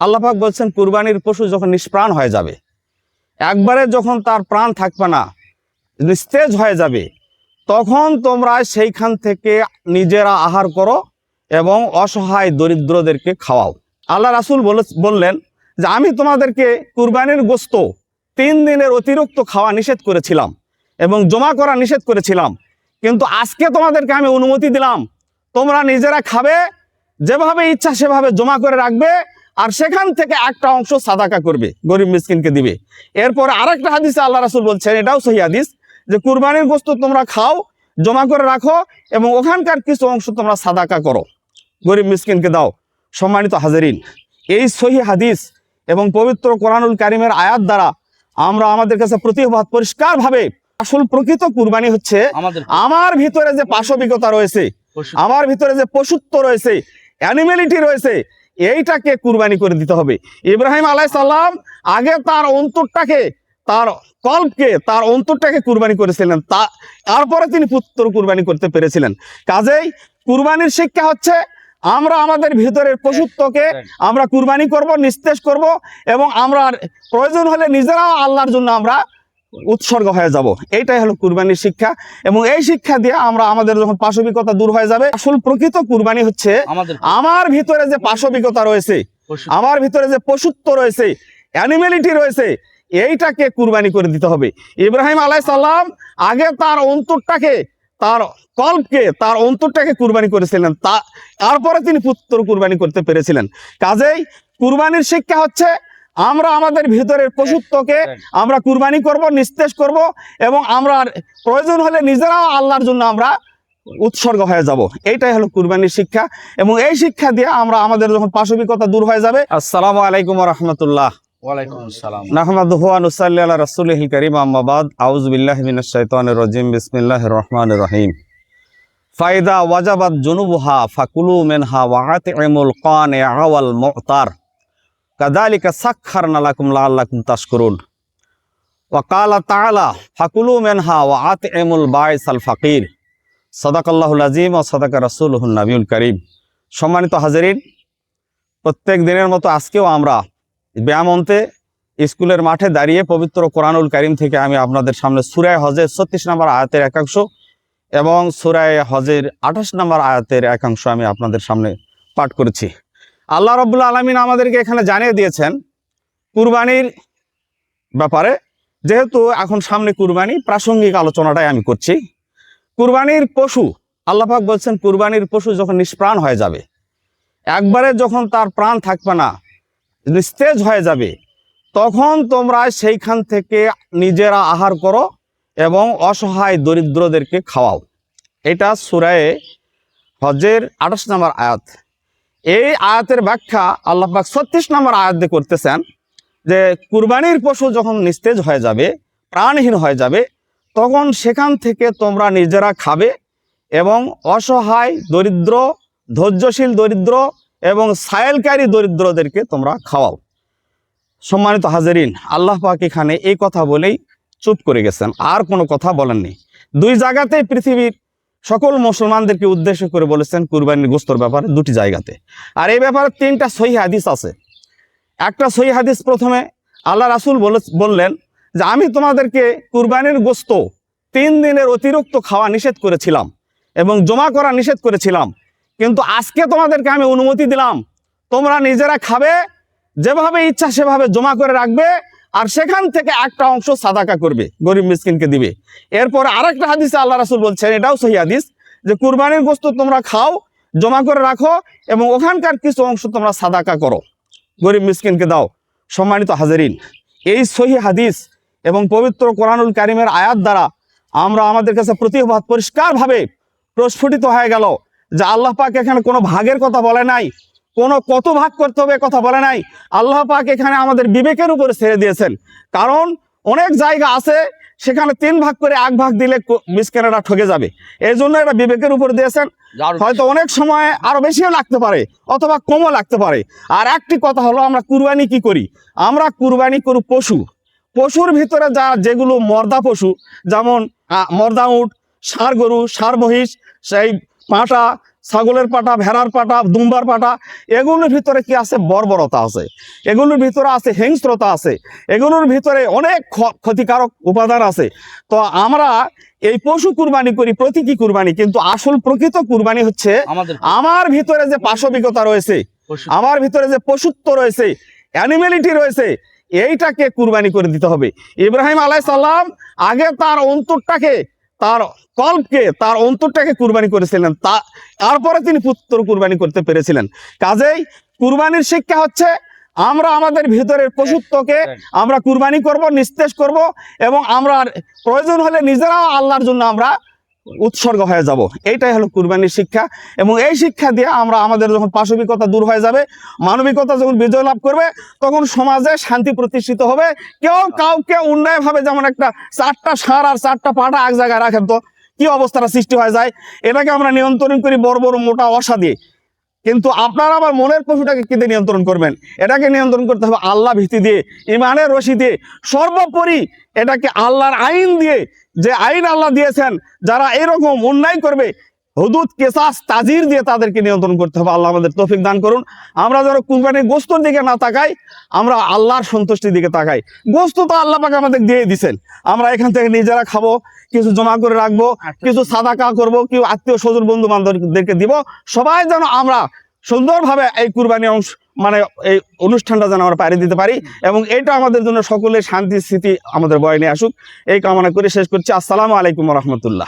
আল্লাহ পাক বলছেন কুরবানির পশু যখন নিষ্প্রাণ হয়ে যাবে, একবারে যখন তার প্রাণ থাকবে না, নিস্তেজ হয়ে যাবে, তখন তোমরা সেইখান থেকে নিজেরা আহার করো এবং অসহায় দরিদ্রদেরকে খাওয়াও। আল্লাহ রাসূল বললেন যে আমি তোমাদেরকে কুরবানির গোশত 3 দিনের অতিরিক্ত খাওয়া নিষেধ করেছিলাম এবং জমা করা নিষেধ করেছিলাম, কিন্তু আজকে তোমাদেরকে আমি অনুমতি দিলাম, তোমরা নিজেরা খাবে, যেভাবে ইচ্ছা সেভাবে জমা করে রাখবে, আর সেখান থেকে একটা অংশ সাদাকা করবে, গরিব মিসকিনকে দিবে। এরপরে আরেকটা হাদিসে আল্লাহ রাসূল বলছেন, এটাও সহি হাদিস, যে কুরবানির গোশত তোমরা খাও, জমা করে রাখো এবং ওখানকার কিছু অংশ তোমরা সাদাকা করো, গরিব মিসকিনকে দাও। সম্মানিত হাজিরিন, এই সহি হাদিস এবং পবিত্র কোরআনুল কারীমের আয়াত দ্বারা আমরা আমাদের কাছে প্রতিভাত পরিষ্কারভাবে আসল প্রকৃত কুরবানি হচ্ছে আমার ভিতরে যে পাশবিকতা রয়েছে, আমার ভিতরে যে পশুত্ব রয়েছে, অ্যানিমেলিটি রয়েছে, এইটাকে কুরবানি করে দিতে হবে। ইব্রাহিম আলাইহিস সালাম আগে তার অন্তরটাকে, তার কল্পকে, তার অন্তরটাকে কুরবানি করেছিলেন, তারপরে তিনি পুত্র কুরবানি করতে পেরেছিলেন। কাজেই কুরবানির শিক্ষা হচ্ছে আমরা আমাদের ভিতরের পশুত্বকে আমরা কুরবানি করব, নিস্তেজ করব এবং আমরা প্রয়োজন হলে নিজেরাও আল্লাহর জন্য আমরা উৎসর্গ হয়ে যাব। এইটাই হলো কুরবানির শিক্ষা। এবং এই শিক্ষা দিয়ে আমরা আমাদের যখন পাশবিকতা দূর হয়ে যাবে, আসল প্রকৃত কুরবানি হচ্ছে আমার ভিতরে যে পাশবিকতা রয়েছে, আমার ভিতরে যে পশুত্ব রয়েছে, অ্যানিমেলিটি রয়েছে, এইটাকে কুরবানি করে দিতে হবে। ইব্রাহিম আলাইহিস সালাম আগে তার অন্তরটাকে, তার কল্পকে, তার অন্তরটাকে কুরবানি করেছিলেন, তারপরে তিনি পুত্র কুরবানি করতে পেরেছিলেন। কাজেই কুরবানির শিক্ষা হচ্ছে আমরা আমাদের ভিতরের পশুত্বকে আমরা কুরবানি করব, নিস্তেজ করব এবং আমরা প্রয়োজন হলে নিজেরাও আল্লাহর জন্য আমরা উৎসর্গ হয়ে যাব। এইটাই হলো কুরবানির শিক্ষা। এবং এই শিক্ষা দিয়ে আমরা আমাদের যখন পাশবিকতা দূর হয়ে যাবে। আসসালামু আলাইকুম ওয়া রাহমাতুল্লাহ। ওয়ালাইকুম আসসালাম। নাহমাদুহু ওয়া নুসাল্লি আলা রাসূলিহিল কারীম, আম্মা বাদ। আউযু বিল্লাহি মিনাশ শাইতানির রাজীম। বিসমিল্লাহির রহমানির রহিম। ফাইদা ওয়াজাবাত জুনুবুহা ফাকুলু মিনহা ওয়া আতিমুল কানিআ ওয়াল মু'তার কাযালিকা সাখখারনা লাকুম লাআল্লাকুম তাশকুরুন। ওয়া ক্বালা তাআলা ফাকুলু মিনহা ওয়া আতিমুল বাইসাল ফাকির। সাদাকাল্লাহুল আযীম ওয়া সাদাকা রাসূলুহুন নবিয়ুল কারীম। সম্মানিত হাজিরিন, প্রত্যেক দিনের মতো আজকেও আমরা ব্যায়ামন্তে স্কুলের মাঠে দাঁড়িয়ে পবিত্র কোরআনুল কারীম থেকে আমি আপনাদের সামনে সূরা হজের 36 নম্বর আয়াতের একাংশ এবং সূরা হজের 28 নম্বর আয়াতের একাংশ আমি আপনাদের সামনে পাঠ করেছি। আল্লাহ রাব্বুল আলামিন আমাদেরকে এখানে জানিয়ে দিয়েছেন কুরবানির ব্যাপারে। যেহেতু এখন সামনে কুরবানি, প্রাসঙ্গিক আলোচনাটাই আমি করছি। কুরবানির পশু, আল্লাহ পাক বলছেন কুরবানির পশু যখন নিষ্প্রাণ হয়ে যাবে, একবারে যখন তার প্রাণ থাকবে না, নিস্তেজ হয়ে যাবে, তখন তোমরা সেইখান থেকে নিজেরা আহার করো এবং অসহায় দরিদ্রদেরকে খাওয়াও। এটা সূরা হজের 28 নম্বর আয়াত। এই আয়াতের ব্যাখ্যা আল্লাহ পাক 36 নম্বর আয়াত দিয়ে করতেছেন যে কুরবানির পশু যখন নিস্তেজ হয়ে যাবে, প্রাণহীন হয়ে যাবে, তখন সেখান থেকে তোমরা নিজেরা খাবে এবং অসহায় দরিদ্র, ধৈর্যশীল দরিদ্র এবং সায়েলকারী দরিদ্রদেরকে তোমরা খাওয়াও। সম্মানিত হাজিরিন, আল্লাহ পাক এখানে এই কথা বলেই চুপ করে গেছেন, আর কোনো কথা বলেননি। 2 জায়গাতেই পৃথিবীর সকল মুসলমানদেরকে উদ্দেশ্য করে বলেছেন কুরবানির গোশতের ব্যাপারে, 2টি জায়গাতে। আর এই ব্যাপারে 3টা সহিহ হাদিস আছে। একটা সহিহ হাদিস, প্রথমে আল্লাহ রাসূল বললেন যে আমি তোমাদেরকে কুরবানির গোশত 3 দিনের অতিরিক্ত খাওয়া নিষেধ করেছিলাম এবং জমা করা নিষেধ করেছিলাম, কিন্তু আজকে তোমাদেরকে আমি অনুমতি দিলাম, তোমরা নিজেরা খাবে, যেভাবে ইচ্ছা সেভাবে জমা করে রাখবে, আর সেখান থেকে একটা অংশ সাদাকা করবে, গরিব মিসকিনকে দিবে। এরপরে আরেকটা হাদিসে আল্লাহ রাসূল বলছেন, এটাও সহিহ হাদিস, যে কুরবানির গোশত তোমরা খাও, জমা করে রাখো এবং ওখানকার কিছু অংশ তোমরা সাদাকা করো, গরিব মিসকিনকে দাও। সম্মানিত হাজিরিন, এই সহিহ হাদিস এবং পবিত্র কোরআনুল কারীমের আয়াত দ্বারা আমরা আমাদের কাছে প্রতিভাত পরিষ্কারভাবে প্রস্ফুটিত হয়ে গেল যে আল্লাহ পাক এখানে কোনো ভাগের কথা বলে নাই, কোনো কত ভাগ করতে হবে কথা বলে নাই। আল্লাহ পাক এখানে আমাদের বিবেকের উপরে ছেড়ে দিয়েছেন। কারণ অনেক জায়গা আছে সেখানে 3 ভাগ করে 1 ভাগ দিলে মিসকিনেরা ঠকে যাবে, এই জন্য এটা বিবেকের উপর দিয়েছেন। হয়তো অনেক সময় আরো বেশিও লাগতে পারে অথবা কমও লাগতে পারে। আর একটি কথা হলো, আমরা কুরবানি কি করি? আমরা কুরবানি করি পশু। পশুর ভিতরে যেগুলো মর্দা পশু, যেমন মর্দা উট, ষাঁড় গরু, ষাঁড় মহিষ, সেই পাঁঠা, ছাগলের পাটা, ভেড়ার পাটা, দুম্বার পাটা, এগুলোর ভিতরে কি আছে? বর্বরতা আছে, এগুলোর ভিতরে আছে হিংস্রতা আছে, এগুলোর ভিতরে অনেক ক্ষতিকারক উপাদান আছে। তো আমরা এই পশু কুরবানি করি, প্রতীকী কুরবানি, কিন্তু আসল প্রকৃত কুরবানি হচ্ছে আমার ভিতরে যে পাশবিকতা রয়েছে, আমার ভিতরে যে পশুত্ব রয়েছে, অ্যানিমেলিটি রয়েছে, এইটাকে কুরবানি করে দিতে হবে। ইব্রাহিম আলাইহিস সালাম আগে তার অন্তরটাকে, তার কল্পকে, তার অন্তরটাকে কুরবানি করেছিলেন, তারপরে তিনি পুত্র কুরবানি করতে পেরেছিলেন। কাজেই কুরবানির শিক্ষা হচ্ছে আমরা আমাদের ভিতরের পশুত্বকে আমরা কুরবানি করব, নিস্তেজ করব, এবং আমরা প্রয়োজন হলে নিজেরাও আল্লাহর জন্য আমরা উৎসর্গ হয়ে যাব। এইটাই হলো কুরবানির শিক্ষা। এবং এই শিক্ষা দিয়ে আমরা আমাদের যখন পাশবিকতা দূর হয়ে যাবে, মানবিকতা যখন বিজয় লাভ করবে, তখন সমাজে শান্তি প্রতিষ্ঠিত হবে। কেউ কাউকে অন্যায়ভাবে, যেমন একটা 4টা ষাঁড় আর 4টা পাঠা এক জায়গায় রাখেন তো কি অবস্থাটা সৃষ্টি হয়ে যায়। এটাকে আমরা নিয়ন্ত্রণ করি বড় বড় মোটা অসা দিয়ে, কিন্তু আপনারা আবার মনের পশুটাকে কেঁদে নিয়ন্ত্রণ করবেন। এটাকে নিয়ন্ত্রণ করতে হবে আল্লাহ ভীতি দিয়ে, ইমানের রশি দিয়ে, সর্বোপরি এটাকে আল্লাহর আইন দিয়ে, যে আইন আল্লাহ দিয়েছেন, যারা এরকম অন্যায় করবে হুদুদ, কেসাস, তাজির দিয়ে তাদেরকে নিয়ন্ত্রণ করতে হবে। আল্লাহ আমাদের তৌফিক দান করুন। আমরা যেন কুরবানির গোস্তর দিকে না তাকাই, আমরা আল্লাহর সন্তুষ্টির দিকে তাকাই। গোস্ত তো আল্লাহ পাক আমাদের দিয়ে দিছেন, আমরা এখান থেকে নিজেরা খাবো, কিছু জমা করে রাখবো, কিছু সাদাকা করব, কেউ আত্মীয় স্বজন বন্ধু বান্ধবদেরকে দিব। সবাই যেন আমরা সুন্দরভাবে এই কুরবানি মানে এই অনুষ্ঠানটা যেন আমরা পাড়ি দিতে পারি, এবং এটা আমাদের জন্য সকলের শান্তি স্থিতি আমাদের বয়ে নিয়ে আসুক, এই কামনা করে শেষ করছি। আসসালামু আলাইকুম ওয়া রাহমাতুল্লাহ।